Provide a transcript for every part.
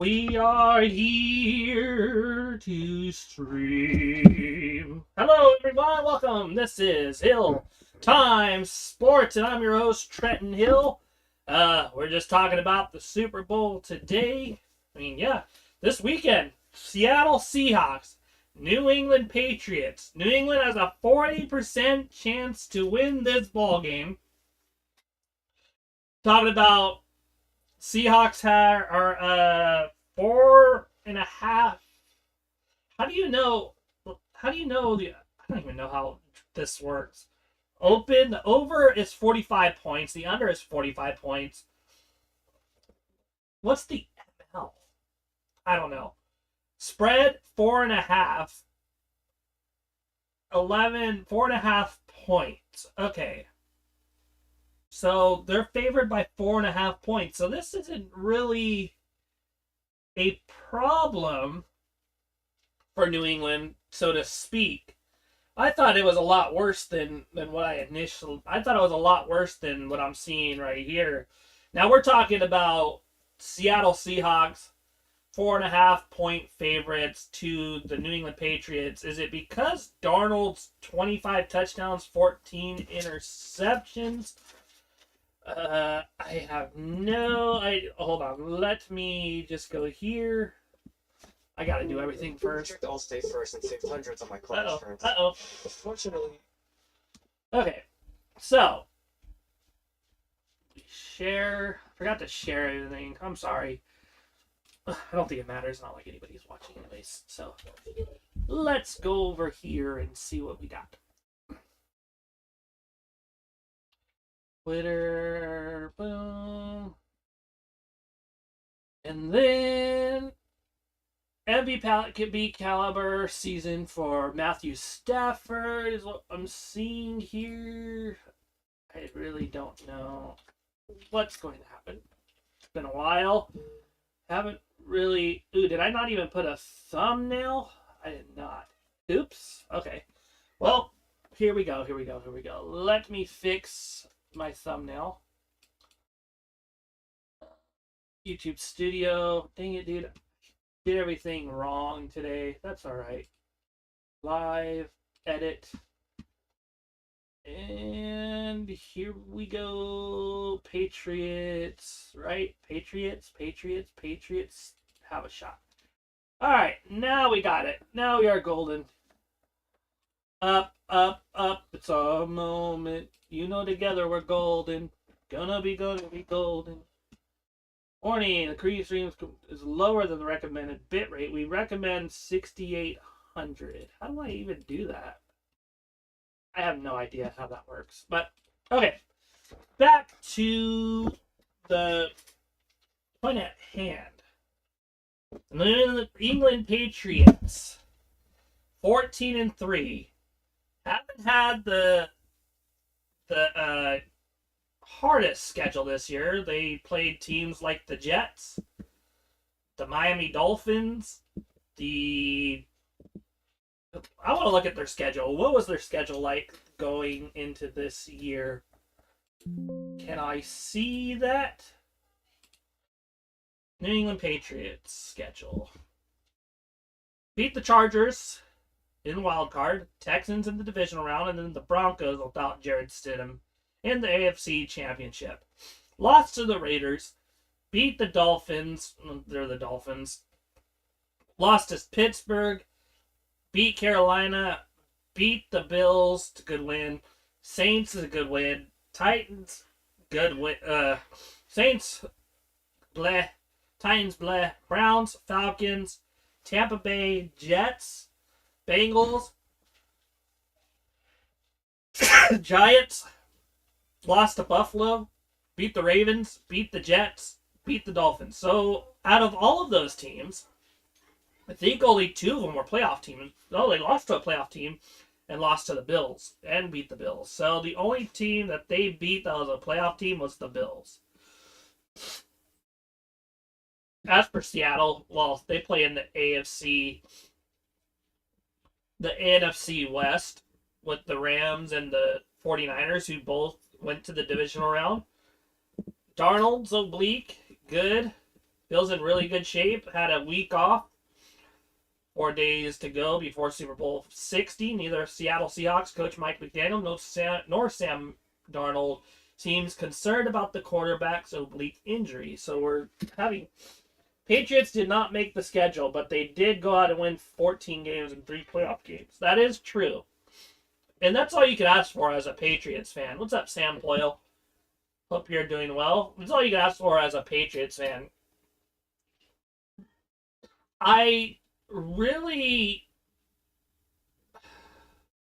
We are here to stream. Hello, everyone. Welcome. This is Hill Time Sports, and I'm your host, Trenton Hill. We're just talking about the Super Bowl today. This weekend, Seattle Seahawks, New England Patriots. New England has a 40% chance to win this ball game. Talking about Seahawks are 4.5. How do you know? I don't even know how this works. The over is 45 points. The under is 45 points. What's the ML? I don't know. Spread 4.5. 4.5 points. Okay. So they're favored by 4.5 points. So this isn't really a problem for New England, so to speak. I thought it was a lot worse than what I thought it was a lot worse than what I'm seeing right here. Now we're talking about Seattle Seahawks, 4.5 point favorites to the New England Patriots. Is it because Darnold's 25 touchdowns, 14 interceptions? I have no idea. Hold on. Let me just go here. I gotta do everything first. Check the Allstate first and save hundreds on my car insurance. Fortunately. Okay. So. Share. Forgot to share everything. I'm sorry. I don't think it matters. Not like anybody's watching anyways. So. Let's go over here and see what we got. Twitter, boom. And then MVP caliber season for Matthew Stafford is what I'm seeing here. I really don't know what's going to happen. It's been a while. Haven't really... Ooh, did I not even put a thumbnail? I did not. Oops. Okay. Well, here we go. Let me fix my thumbnail. YouTube Studio. Dang it, dude. Did everything wrong today. That's alright. Live. Edit. And here we go. Patriots. Right? Patriots. Have a shot. Alright. Now we got it. Now we are golden. Up. It's our moment. You know, together we're golden. Gonna be golden. Warning, the crease stream is lower than the recommended bitrate. We recommend 6,800. How do I even do that? I have no idea how that works. But, okay. Back to the point at hand. The England Patriots. 14-3. Haven't had the hardest schedule this year. They played teams like the Jets, the Miami Dolphins, I want to look at their schedule. What was their schedule like going into this year? Can I see that? New England Patriots schedule. Beat the Chargers in the wild card, Texans in the divisional round, and then the Broncos without Jared Stidham in the AFC Championship. Lost to the Raiders, beat the Dolphins. They're the Dolphins. Lost to Pittsburgh, beat Carolina, beat the Bills. It's a good win. Saints is a good win. Titans, good win. Saints, bleh. Titans, bleh. Browns, Falcons, Tampa Bay, Jets, Bengals, Giants, lost to Buffalo, beat the Ravens, beat the Jets, beat the Dolphins. So, out of all of those teams, I think only 2 of them were playoff teams. No, they lost to a playoff team and lost to the Bills and beat the Bills. So, the only team that they beat that was a playoff team was the Bills. As for Seattle, well, they play in the NFC West with the Rams and the 49ers, who both went to the divisional round. Darnold's oblique, good. Feels in really good shape. Had a week off. 4 days to go before Super Bowl 60. Neither Seattle Seahawks coach Mike McDaniel nor Sam Darnold seems concerned about the quarterback's oblique injury. So we're having... Patriots did not make the schedule, but they did go out and win 14 games and 3 playoff games. That is true. And that's all you can ask for as a Patriots fan. What's up, Sam Boyle? Hope you're doing well. That's all you can ask for as a Patriots fan. I really, if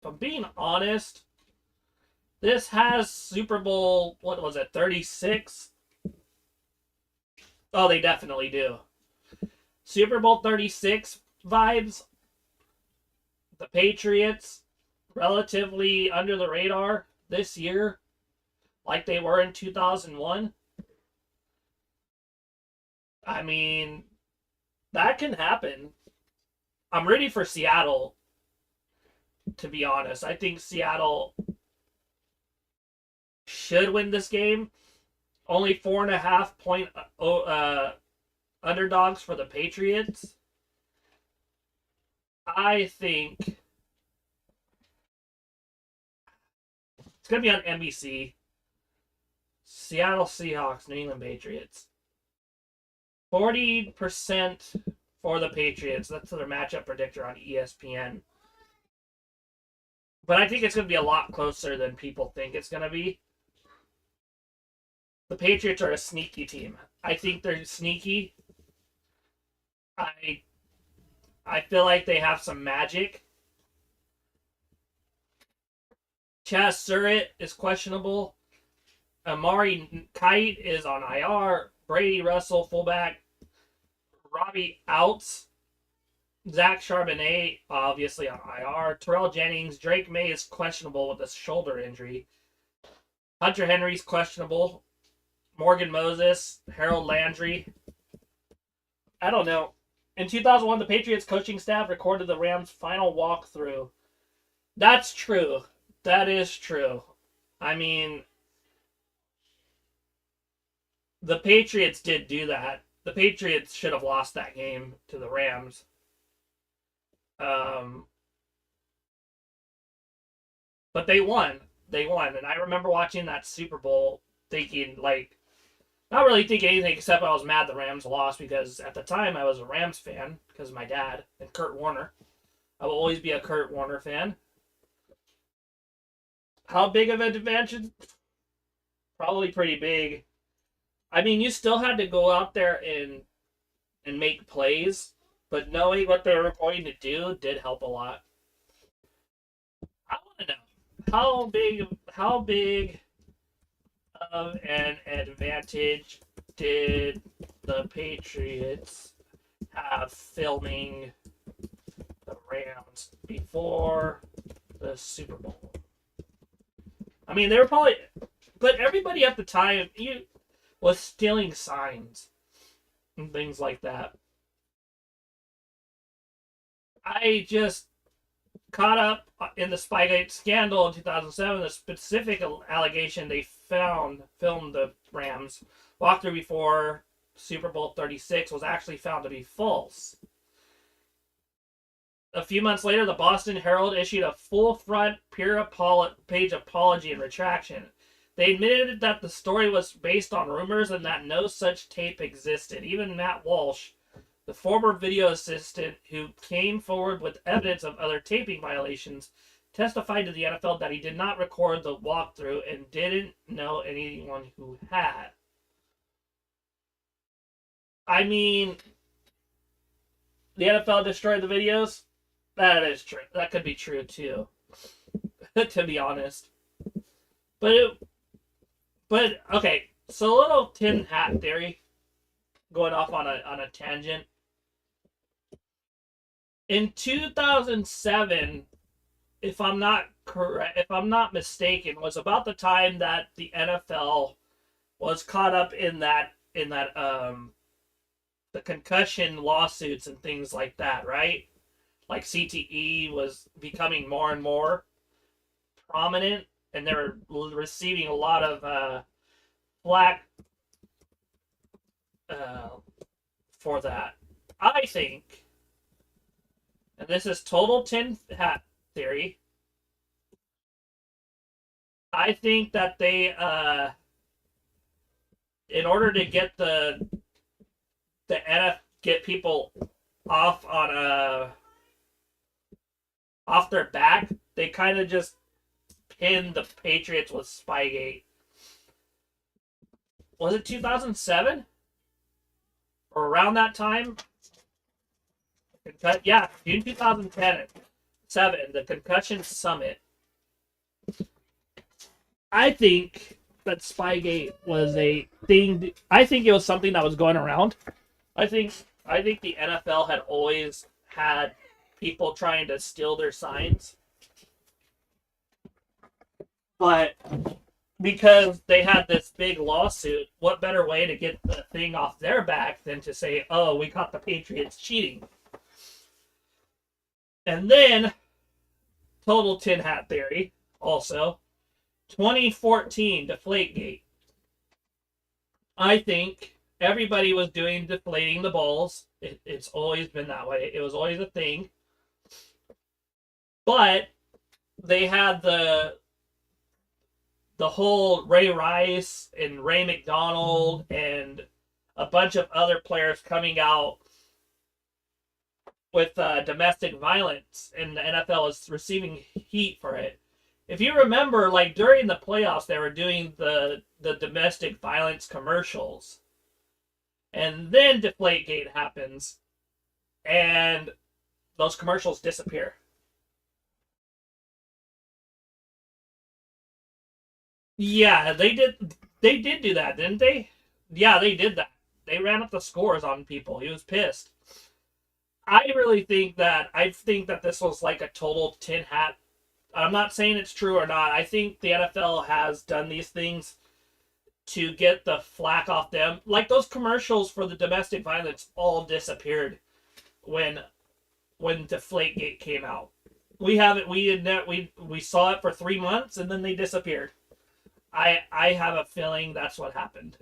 I'm being honest, this has Super Bowl, what was it, 36? Oh, they definitely do. Super Bowl 36 vibes. The Patriots, relatively under the radar this year, like they were in 2001. I mean, that can happen. I'm ready for Seattle, to be honest. I think Seattle should win this game. Only 4.5 point underdogs for the Patriots. I think it's going to be on NBC. Seattle Seahawks, New England Patriots. 40% for the Patriots. That's their matchup predictor on ESPN. But I think it's going to be a lot closer than people think it's going to be. The Patriots are a sneaky team. I think they're sneaky. I feel like they have some magic. Chaz Surratt is questionable. Amari Kite is on IR. Brady Russell, fullback. Robbie Outs. Zach Charbonnet, obviously on IR. Terrell Jennings. Drake Maye is questionable with a shoulder injury. Hunter Henry's questionable. Morgan Moses. Harold Landry. I don't know. In 2001, the Patriots coaching staff recorded the Rams' final walkthrough. That's true. That is true. I mean, the Patriots did do that. The Patriots should have lost that game to the Rams. But they won. They won. And I remember watching that Super Bowl thinking, like, not really thinking anything except I was mad the Rams lost because at the time I was a Rams fan because of my dad and Kurt Warner. I will always be a Kurt Warner fan. How big of an advantage? Probably pretty big. I mean, you still had to go out there and make plays, but knowing what they were going to do did help a lot. I want to know how big of an advantage did the Patriots have filming the Rams before the Super Bowl? I mean, they were probably, but everybody at the time was stealing signs and things like that. I just caught up in the Spygate scandal in 2007. The specific allegation they filmed the Rams walkthrough before Super Bowl 36 was actually found to be false. A few months later, the Boston Herald issued a full front page apology and retraction. They admitted that the story was based on rumors and that no such tape existed. Even Matt Walsh, the former video assistant who came forward with evidence of other taping violations, testified to the NFL that he did not record the walkthrough and didn't know anyone who had. I mean, the NFL destroyed the videos? That is true. That could be true too, to be honest. But okay. So a little tin hat theory, going off on a tangent. In 2007, if I'm not mistaken, was about the time that the NFL was caught up in that the concussion lawsuits and things like that, right? Like CTE was becoming more and more prominent, and they were receiving a lot of flack for that. I think, and this is total tin hat theory, I think that they, in order to get the get people off on off their back, they kind of just pinned the Patriots with Spygate. Was it 2007 or around that time? Yeah, June 2010, the concussion summit. I think that Spygate was a thing. I think it was something that was going around. I think the NFL had always had people trying to steal their signs, but because they had this big lawsuit, what better way to get the thing off their back than to say, "Oh, we caught the Patriots cheating." And then, total tin hat theory, also, 2014 Deflategate. I think everybody was doing deflating the balls. It's always been that way. It was always a thing. But they had the whole Ray Rice and Ray McDonald and a bunch of other players coming out with domestic violence, and the NFL is receiving heat for it. If you remember, like during the playoffs, they were doing the domestic violence commercials. And then Deflategate happens, and those commercials disappear. Yeah, they did do that, didn't they? Yeah, they did that. They ran up the scores on people. He was pissed. I think that this was like a total tin hat. I'm not saying it's true or not. I think the NFL has done these things to get the flack off them. Like those commercials for the domestic violence all disappeared when Deflategate came out. We saw it for 3 months and then they disappeared. I have a feeling that's what happened,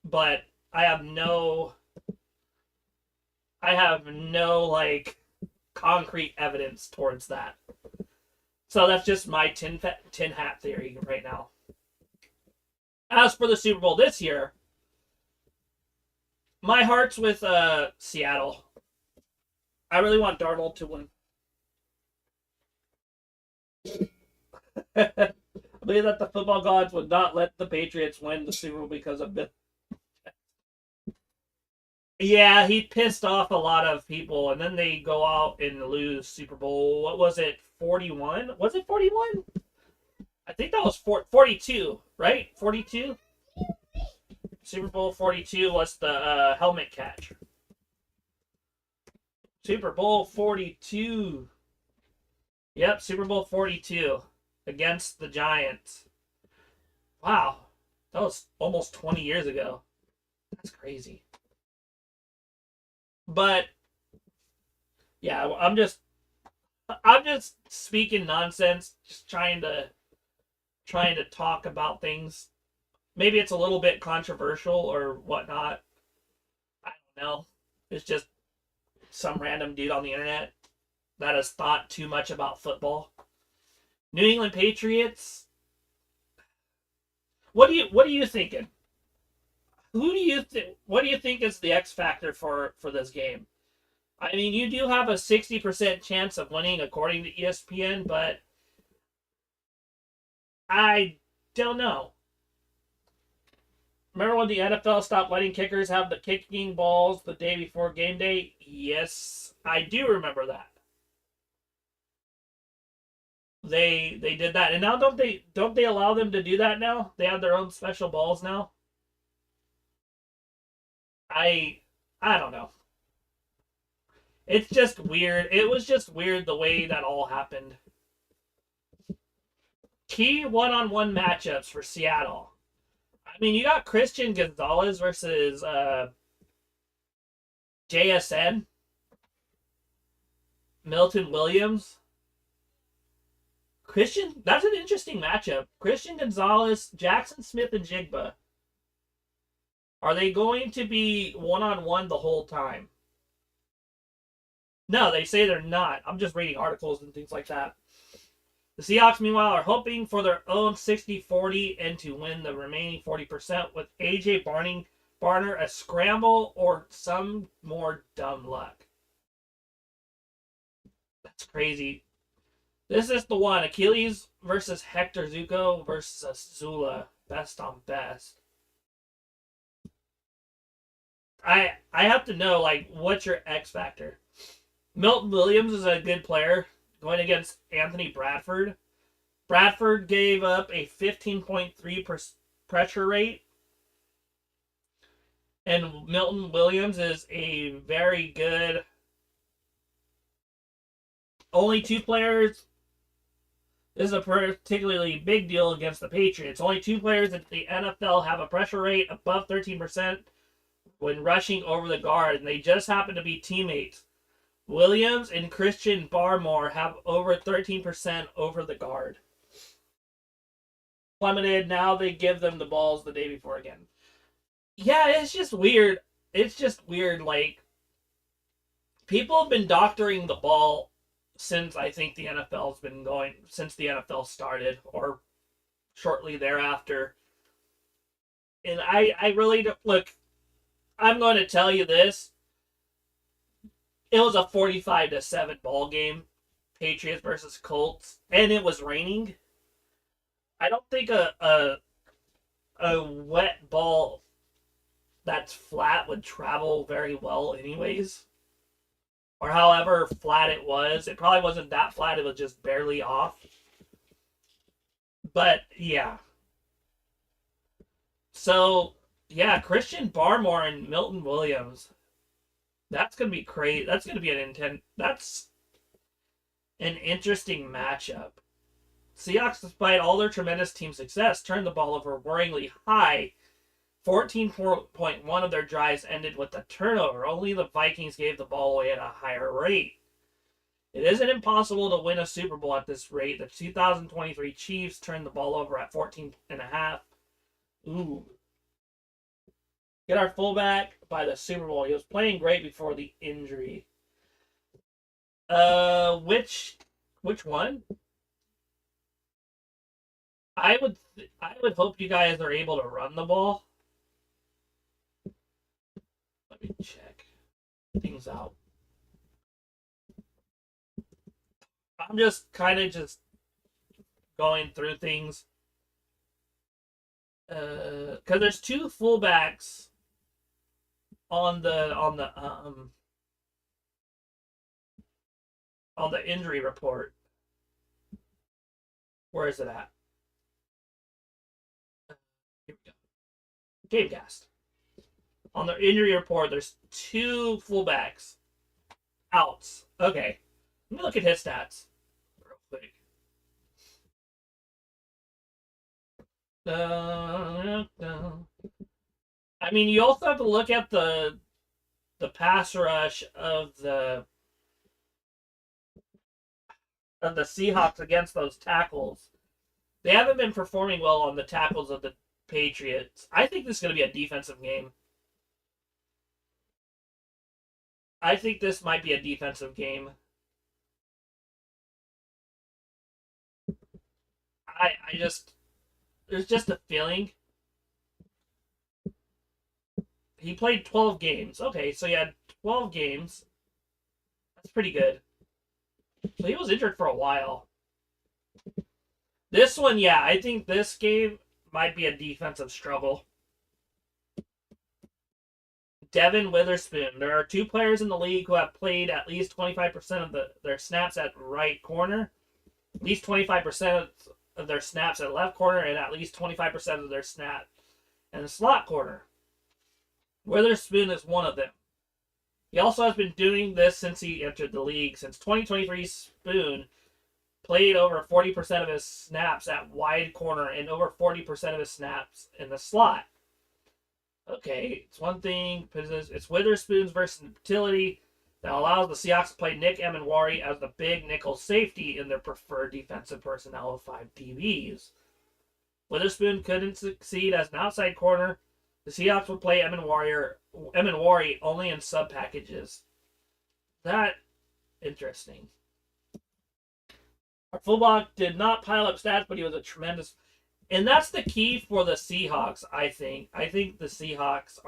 but I have no like concrete evidence towards that. So that's just my tin hat theory right now. As for the Super Bowl this year, my heart's with Seattle. I really want Darnold to win. I believe that the football gods would not let the Patriots win the Super Bowl because of it. Yeah, he pissed off a lot of people, and then they go out and lose Super Bowl. What was it, 41? Was it 41? I think that was 42, right? 42? Super Bowl 42 was the helmet catch. Super Bowl 42. Yep, Super Bowl 42 against the Giants. Wow, that was almost 20 years ago. That's crazy. But yeah, I'm just speaking nonsense, just trying to talk about things. Maybe it's a little bit controversial or whatnot. I don't know. It's just some random dude on the internet that has thought too much about football. New England Patriots. What are you thinking? What do you think is the X factor for this game? I mean, you do have a 60% chance of winning according to ESPN, but I don't know. Remember when the NFL stopped letting kickers have the kicking balls the day before game day? Yes, I do remember that. They did that, and now don't they allow them to do that now? They have their own special balls now. I don't know. It's just weird. It was just weird the way that all happened. Key one-on-one matchups for Seattle. I mean, you got Christian Gonzalez versus JSN. Milton Williams. That's an interesting matchup. Christian Gonzalez, Jaxon Smith-Njigba Are they going to be one-on-one the whole time? No, they say they're not. I'm just reading articles and things like that. The Seahawks, meanwhile, are hoping for their own 60-40 and to win the remaining 40% with A.J. Barner a scramble or some more dumb luck. That's crazy. This is the one. Achilles versus Hector Zuko versus Azula. Best on best. I have to know, like, what's your X factor? Milton Williams is a good player going against Anthony Bradford. Bradford gave up a 15.3 pressure rate. And Milton Williams is a very good... Only two players... This is a particularly big deal against the Patriots. Only two players in the NFL have a pressure rate above 13% when rushing over the guard, and they just happen to be teammates. Williams and Christian Barmore have over 13% over the guard. Plummeted, now they give them the balls the day before again. Yeah, it's just weird. It's just weird, like, people have been doctoring the ball since I think the NFL's been going, since the NFL started, or shortly thereafter. And I really don't, look, I'm going to tell you this. It was a 45-7 ball game, Patriots versus Colts, and it was raining. I don't think a wet ball that's flat would travel very well anyways. Or however flat it was. It probably wasn't that flat, it was just barely off. But, yeah. So, yeah, Christian Barmore and Milton Williams. That's going to be crazy. That's going to be that's an interesting matchup. Seahawks, despite all their tremendous team success, turned the ball over worryingly high. 14.1 of their drives ended with a turnover. Only the Vikings gave the ball away at a higher rate. It isn't impossible to win a Super Bowl at this rate. The 2023 Chiefs turned the ball over at 14.5. Ooh. Get our fullback by the Super Bowl. He was playing great before the injury. Which one? I would hope you guys are able to run the ball. Let me check things out. I'm just kind of just going through things. Because there's two fullbacks on the injury report. Where is it at? Here we go. Gamecast. On the injury report, there's two fullbacks outs. Okay. Let me look at his stats real quick. I mean, you also have to look at the pass rush of the Seahawks against those tackles. They haven't been performing well on the tackles of the Patriots. I think this is going to be a defensive game. I think this might be a defensive game. There's just a feeling. He played 12 games. Okay, so he had 12 games. That's pretty good. So he was injured for a while. This one, yeah, I think this game might be a defensive struggle. Devin Witherspoon. There are two players in the league who have played at least 25% of their snaps at right corner, at least 25% of their snaps at left corner, and at least 25% of their snap in the slot corner. Witherspoon is one of them. He also has been doing this since he entered the league. Since 2023, Spoon played over 40% of his snaps at wide corner and over 40% of his snaps in the slot. Okay, it's one thing. It's Witherspoon's versatility that allows the Seahawks to play Nick Emenwari as the big nickel safety in their preferred defensive personnel of 5 DBs. Witherspoon couldn't succeed as an outside corner The Seahawks would play Warrior only in sub packages. That interesting. Our fullback did not pile up stats, but he was a tremendous. And that's the key for the Seahawks, I think. I think the Seahawks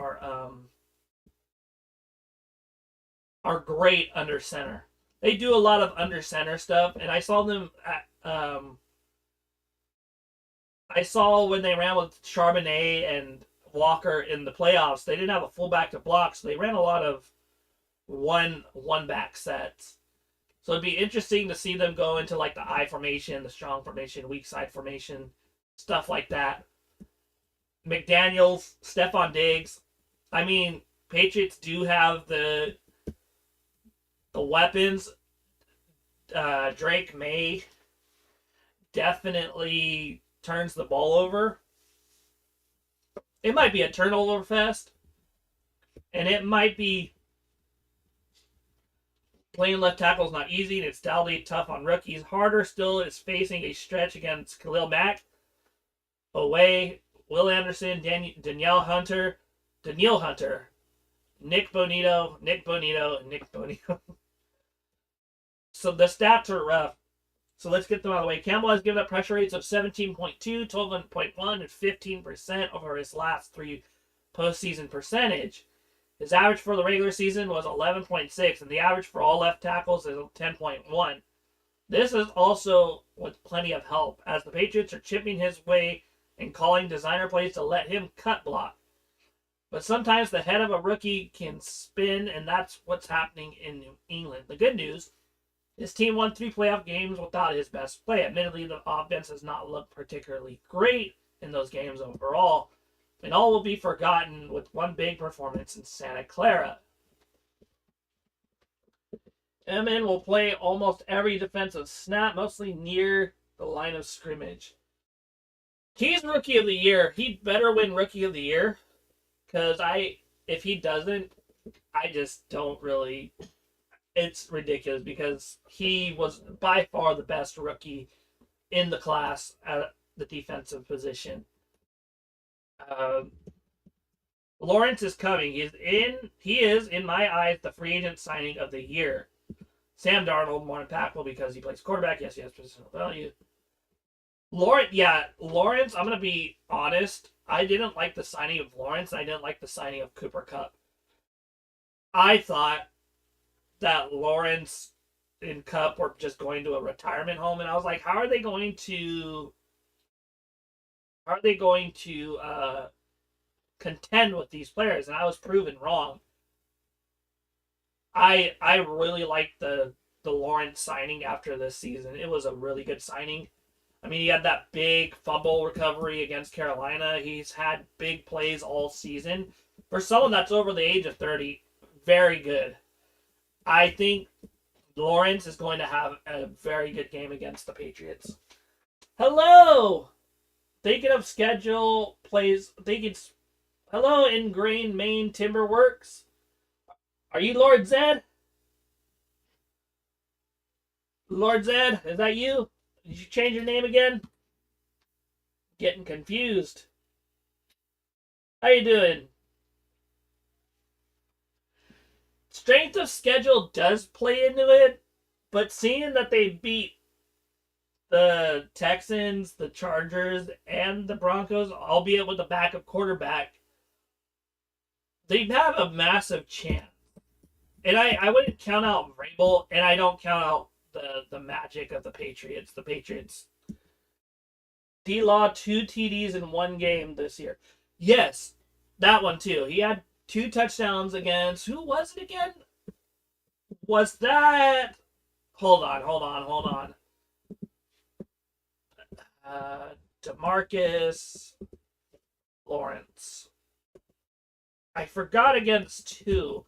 are great under center. They do a lot of under center stuff, and I saw them at I saw when they ran with Charbonnet and Walker in the playoffs, they didn't have a fullback to block, so they ran a lot of one back sets. So it'd be interesting to see them go into like the I formation, the strong formation, weak side formation, stuff like that. McDaniels, Stephon Diggs. I mean, Patriots do have the weapons. Drake Maye definitely turns the ball over. It might be a turnover fest, and it might be playing left tackle is not easy, and it's doubly tough on rookies. Harder still is facing a stretch against Khalil Mack, Away, Will Anderson, Danielle Hunter, Nick Bonito. So the stats are rough. So let's get them out of the way. Campbell has given up pressure rates of 17.2, 12.1, and 15% over his last 3 postseason percentage. His average for the regular season was 11.6, and the average for all left tackles is 10.1. This is also with plenty of help, as the Patriots are chipping his way and calling designer plays to let him cut block. But sometimes the head of a rookie can spin, and that's what's happening in New England. The good news, his team won 3 playoff games without his best play. Admittedly, the offense has not looked particularly great in those games overall, and all will be forgotten with one big performance in Santa Clara. MN will play almost every defensive snap, mostly near the line of scrimmage. He's Rookie of the Year. He'd better win Rookie of the Year, because if he doesn't, I just don't really. It's ridiculous, because he was by far the best rookie in the class at the defensive position. Lawrence is coming. He is, in my eyes, the free agent signing of the year. Sam Darnold, more impactful because he plays quarterback. Yes, he has positional value. Lawrence, I'm going to be honest. I didn't like the signing of Lawrence. I didn't like the signing of Cooper Kupp. I thought that Lawrence and Kupp were just going to a retirement home, and I was like, how are they going to contend with these players? And I was proven wrong. I really liked the Lawrence signing after this season. It was a really good signing. I mean, he had that big fumble recovery against Carolina. He's had big plays all season. For someone that's over the age of 30, very good. I think Lawrence is going to have a very good game against the Patriots. Hello! Thinking of schedule plays. Hello, Ingrained Maine Timberworks. Are you Lord Zed? Lord Zed, is that you? Did you change your name again? Getting confused. How you doing? Strength of schedule does play into it, but seeing that they beat the Texans, the Chargers, and the Broncos, albeit with a backup quarterback, they have a massive chance. And I wouldn't count out Vrabel, and I don't count out the magic of the Patriots. The Patriots. D-Law, 2 TDs in 1 game this year. Yes, that one too. He had 2 touchdowns against, who was it again? Was that, hold on. DeMarcus Lawrence. I forgot against 2.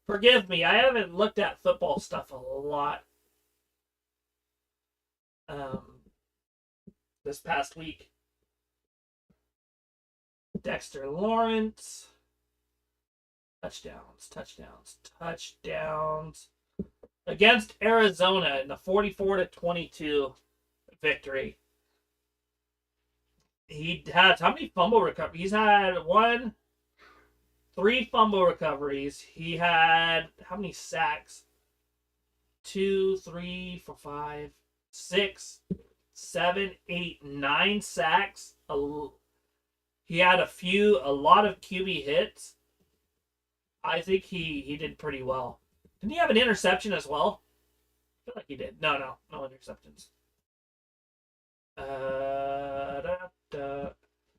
Forgive me, I haven't looked at football stuff a lot this past week. Dexter Lawrence. Touchdowns. Against Arizona in the 44-22 victory. He had how many fumble recoveries? He's had 1, 3 fumble recoveries. He had how many sacks? 2, 3, 4, 5, 6, 7, 8, 9 sacks. He had a lot of QB hits. I think he did pretty well. Didn't he have an interception as well? I feel like he did. No interceptions.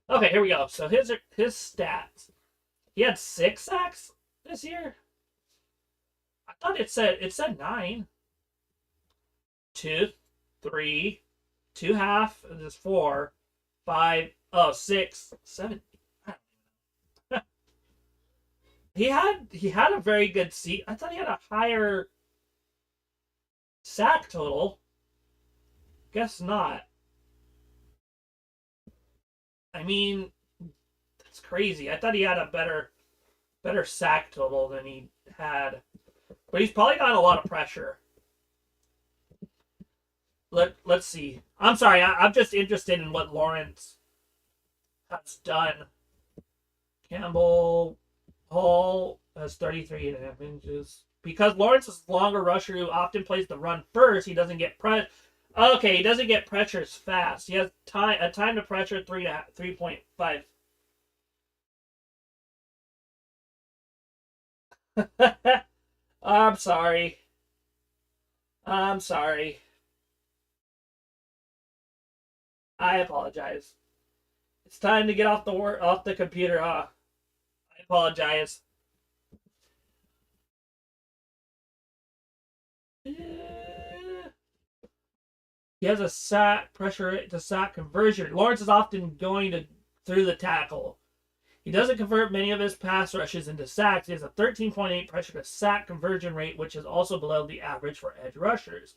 Okay, here we go. So his stats. He had 6 sacks this year. I thought it said 9. 2, 3, 2 half. This is 4, 5. 6, 7. He had a very good seat. I thought he had a higher sack total. Guess not. I mean, that's crazy. I thought he had a better sack total than he had. But he's probably got a lot of pressure. Let's see. I'm sorry. I'm just interested in what Lawrence has done. Campbell Hall has 33.5 inches. Because Lawrence is a longer rusher who often plays the run first, he doesn't get pressure. Okay, he doesn't get pressures fast. He has a time to pressure 3.5. I'm sorry. I'm sorry. I apologize. It's time to get off the computer, huh? I apologize. He has a sack pressure to sack conversion. Lawrence is often going through the tackle. He doesn't convert many of his pass rushes into sacks. He has a 13.8 pressure to sack conversion rate, which is also below the average for edge rushers.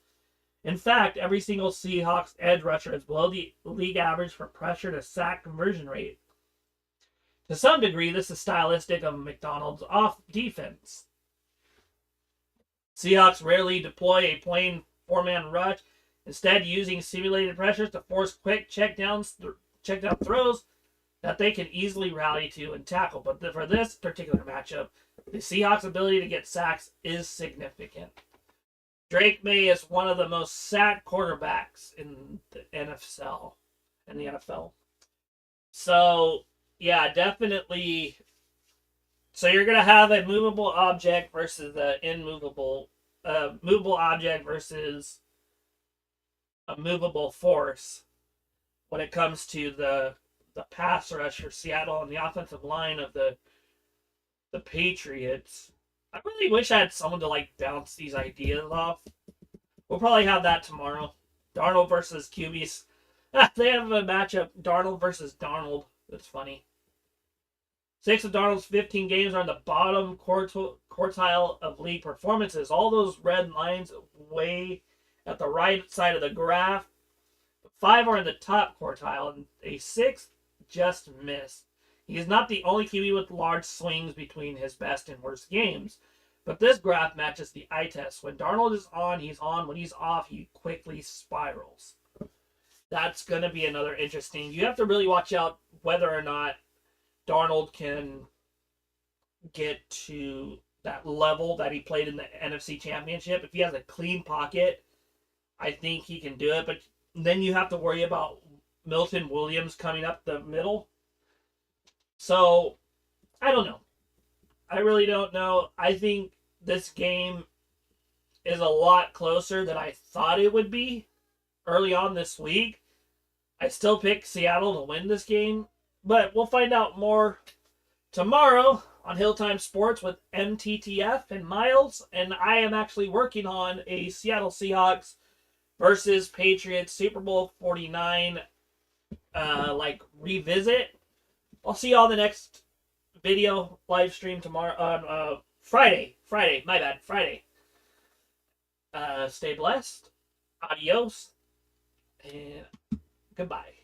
In fact, every single Seahawks edge rusher is below the league average for pressure to sack conversion rate. To some degree, this is stylistic of McDonald's off defense. Seahawks rarely deploy a plain 4-man rush, instead using simulated pressures to force quick check-down throws that they can easily rally to and tackle. But for this particular matchup, the Seahawks' ability to get sacks is significant. Drake Maye is one of the most sacked quarterbacks in the NFL. So, yeah, definitely. So you're going to have a movable object versus an immovable, movable object versus a movable force when it comes to the pass rush for Seattle and the offensive line of the Patriots. I really wish I had someone to bounce these ideas off. We'll probably have that tomorrow. Darnold versus QBs. They have a matchup. Darnold versus Darnold. That's funny. 6 of Darnold's 15 games are in the bottom quartile of league performances. All those red lines way at the right side of the graph. 5 are in the top quartile, and a 6th just missed. He is not the only QB with large swings between his best and worst games, but this graph matches the eye test. When Darnold is on, he's on. When he's off, he quickly spirals. That's going to be another interesting. You have to really watch out whether or not Darnold can get to that level that he played in the NFC Championship. If he has a clean pocket, I think he can do it, but then you have to worry about Milton Williams coming up the middle. So, I don't know. I really don't know. I think this game is a lot closer than I thought it would be early on this week. I still pick Seattle to win this game, but we'll find out more tomorrow on Hilltime Sports with MTTF and Miles, and I am actually working on a Seattle Seahawks versus Patriots Super Bowl 49 revisit. I'll see y'all the next video live stream tomorrow on Friday. My bad. Friday. Stay blessed. Adios. And goodbye.